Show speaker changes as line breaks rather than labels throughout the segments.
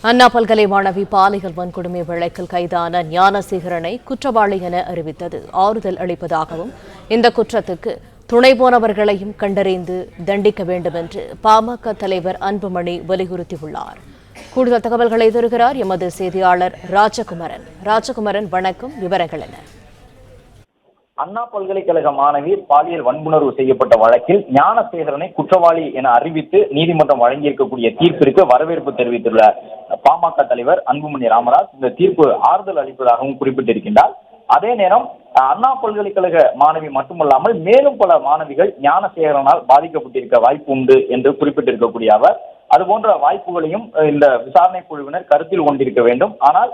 அண்ணா பல்கலை மாணவி பாலியல் வன்கொடுமை வழக்கில் கைதான ஞானசேகரனை குற்றவாளி என அறிவித்தது ஆறுதல் அளிப்பதாகவும், இந்த குற்றத்துக்கு துணை போனவர்களையும் கண்டறிந்து தண்டிக்க வேண்டும் என்று பாமக தலைவர் அன்புமணி வலியுறுத்தியுள்ளார். கூடுதல் தகவல்களை தருகிறார் எமது செய்தியாளர் ராஜகுமரன். வணக்கம், விவரங்கள் என்ன?
அண்ணா பல்கலைக்கழக மாணவி பாலியல் வன்புணர்வு செய்யப்பட்ட வழக்கில் ஞானசேகரனை குற்றவாளி என அறிவித்து நீதிமன்றம் வழங்கியிருக்கக்கூடிய தீர்ப்பிற்கு வரவேற்பு தெரிவித்துள்ள பாமக தலைவர் அன்புமணி ராமதாஸ் இந்த தீர்ப்பு ஆறுதல் அளிப்பதாகவும் குறிப்பிட்டிருக்கின்றார். அதே நேரம் அண்ணா பல்கலைக்கழக மாணவி மட்டுமல்லாமல் மேலும் பல மாணவிகள் ஞானசேகரனால் பாதிக்கப்பட்டிருக்க வாய்ப்பு உண்டு என்று குறிப்பிட்டிருக்கக்கூடிய அவர் அதுபோன்ற வாய்ப்புகளையும் இந்த விசாரணை குழுவினர் கருத்தில் கொண்டிருக்க வேண்டும். ஆனால்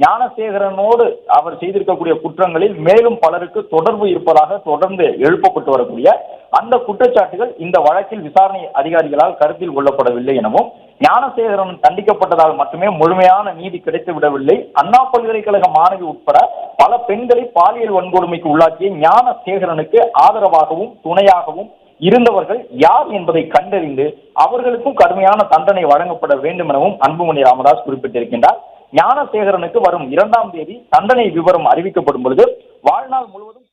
ஞானசேகரனோடு அவர் செய்திருக்கக்கூடிய குற்றங்களில் மேலும் பலருக்கு தொடர்பு இருப்பதாக தொடர்ந்து எழுப்பப்பட்டு வரக்கூடிய அந்த குற்றச்சாட்டுகள் இந்த வழக்கில் விசாரணை அதிகாரிகளால் கருத்தில் கொள்ளப்படவில்லை எனவும், ஞானசேகரன் தண்டிக்கப்பட்டதால் மட்டுமே முழுமையான நீதி கிடைத்து விடவில்லை, அண்ணா பல்கலைக்கழக மாணவி உட்பட பல பெண்களை பாலியல் வன்கொடுமைக்கு உள்ளாக்கிய ஞானசேகரனுக்கு ஆதரவாகவும் துணையாகவும் இருந்தவர்கள் யார் என்பதை கண்டறிந்து அவர்களுக்கும் கடுமையான தண்டனை வழங்கப்பட வேண்டும் எனவும் அன்புமணி ராமதாஸ் குறிப்பிட்டிருக்கின்றார். ஞானசேகரனுக்கு வரும் 2ஆம் தேதி தண்டனை விவரம் அறிவிக்கப்படும் பொழுது வாழ்நாள் முழுவதும்